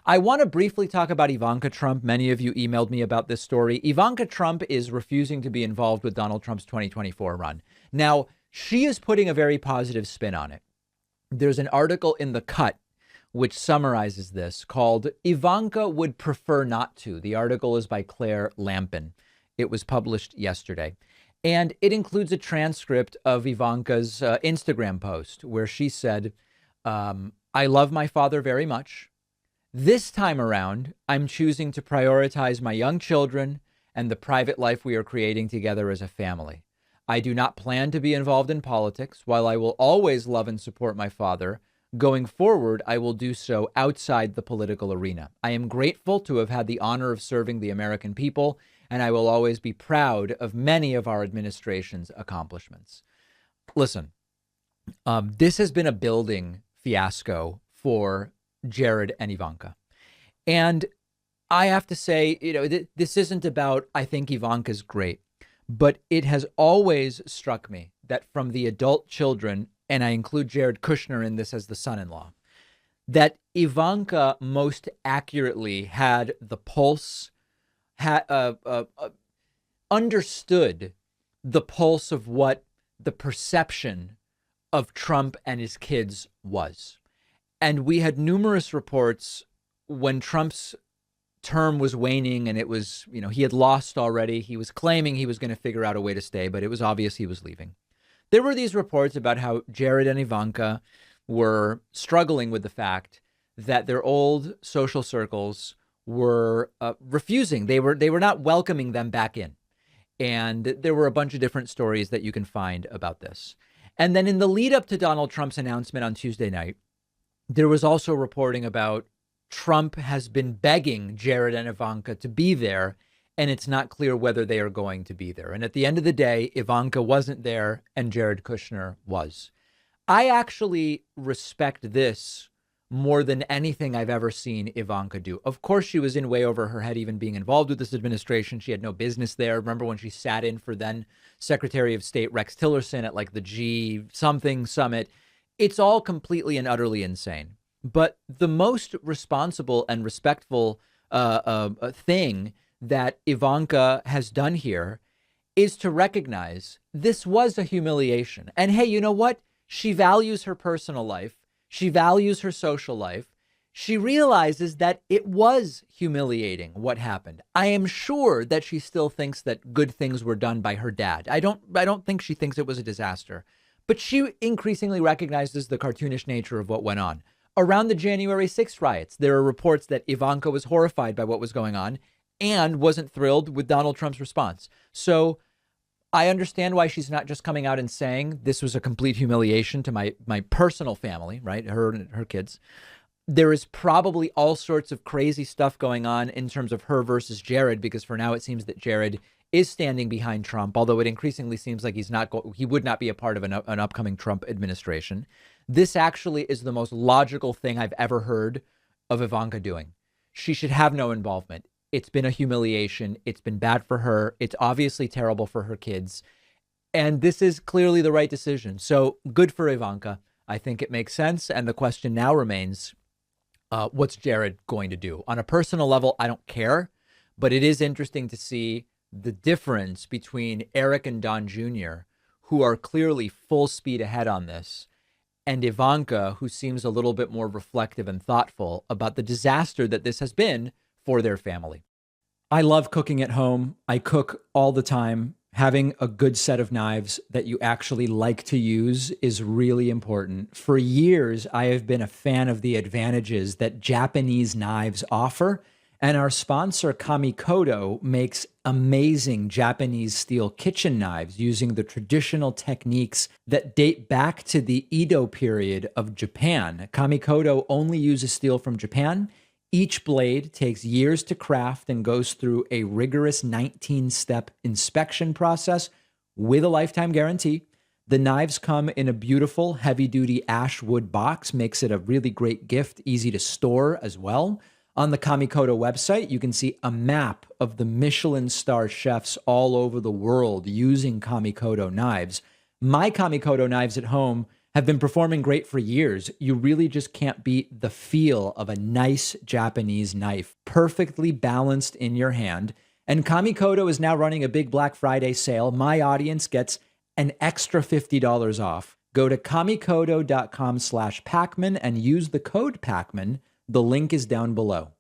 I want to briefly talk about Ivanka Trump. Many of you emailed me about this story. Ivanka Trump is refusing to be involved with Donald Trump's 2024 run. Now, she is putting a very positive spin on it. There's an article in The Cut which summarizes this called Ivanka Would Prefer Not to. The article is by Claire Lampin. It was published yesterday. And it includes a transcript of Ivanka's Instagram post where she said, I love my father very much. This time around, I'm choosing to prioritize my young children and the private life we are creating together as a family. I do not plan to be involved in politics. While I will always love and support my father, going forward, I will do so outside the political arena. I am grateful to have had the honor of serving the American people, and I will always be proud of many of our administration's accomplishments. Listen, this has been a building fiasco for Jared and Ivanka. And I have to say, this isn't about, I think Ivanka's great, but it has always struck me that from the adult children, and I include Jared Kushner in this as the son-in-law, that Ivanka most accurately had the pulse, understood the pulse of what the perception of Trump and his kids was. And we had numerous reports when Trump's term was waning and it was, he had lost already. He was claiming he was going to figure out a way to stay, but it was obvious he was leaving. There were these reports about how Jared and Ivanka were struggling with the fact that their old social circles were refusing. They were not welcoming them back in. And there were a bunch of different stories that you can find about this. And then in the lead up to Donald Trump's announcement on Tuesday night, there was also reporting about Trump has been begging Jared and Ivanka to be there, and it's not clear whether they are going to be there. And at the end of the day, Ivanka wasn't there and Jared Kushner was. I actually respect this more than anything I've ever seen Ivanka do. Of course, she was in way over her head, even being involved with this administration. She had no business there. Remember when she sat in for then Secretary of State Rex Tillerson at like the G something summit? It's all completely and utterly insane. But the most responsible and respectful thing that Ivanka has done here is to recognize this was a humiliation. And hey, you know what? She values her personal life. She values her social life. She realizes that it was humiliating what happened. I am sure that she still thinks that good things were done by her dad. I don't think she thinks it was a disaster, but she increasingly recognizes the cartoonish nature of what went on. Around the January 6th riots, there are reports that Ivanka was horrified by what was going on and wasn't thrilled with Donald Trump's response. So I understand why she's not just coming out and saying this was a complete humiliation to my personal family, right? Her and her kids. There is probably all sorts of crazy stuff going on in terms of her versus Jared, because for now it seems that Jared is standing behind Trump, although it increasingly seems like he would not be a part of an upcoming Trump administration. This actually is the most logical thing I've ever heard of Ivanka doing. She should have no involvement. It's been a humiliation. It's been bad for her. It's obviously terrible for her kids. And this is clearly the right decision. So good for Ivanka. I think it makes sense. And the question now remains, what's Jared going to do? On a personal level, I don't care. But it is interesting to see the difference between Eric and Don Jr., who are clearly full speed ahead on this, and Ivanka, who seems a little bit more reflective and thoughtful about the disaster that this has been for their family. I love cooking at home. I cook all the time. Having a good set of knives that you actually like to use is really important. For years, I have been a fan of the advantages that Japanese knives offer. And our sponsor, Kamikoto, makes amazing Japanese steel kitchen knives using the traditional techniques that date back to the Edo period of Japan. Kamikoto only uses steel from Japan. Each blade takes years to craft and goes through a rigorous 19-step inspection process with a lifetime guarantee. The knives come in a beautiful heavy-duty ash wood box, makes it a really great gift, easy to store as well. On the Kamikoto website, you can see a map of the Michelin star chefs all over the world using Kamikoto knives. My Kamikoto knives at home have been performing great for years, you really just can't beat the feel of a nice Japanese knife, perfectly balanced in your hand. And Kamikoto is now running a big Black Friday sale. My audience gets an extra $50 off. Go to kamikoto.com/Pacman and use the code Pacman. The link is down below.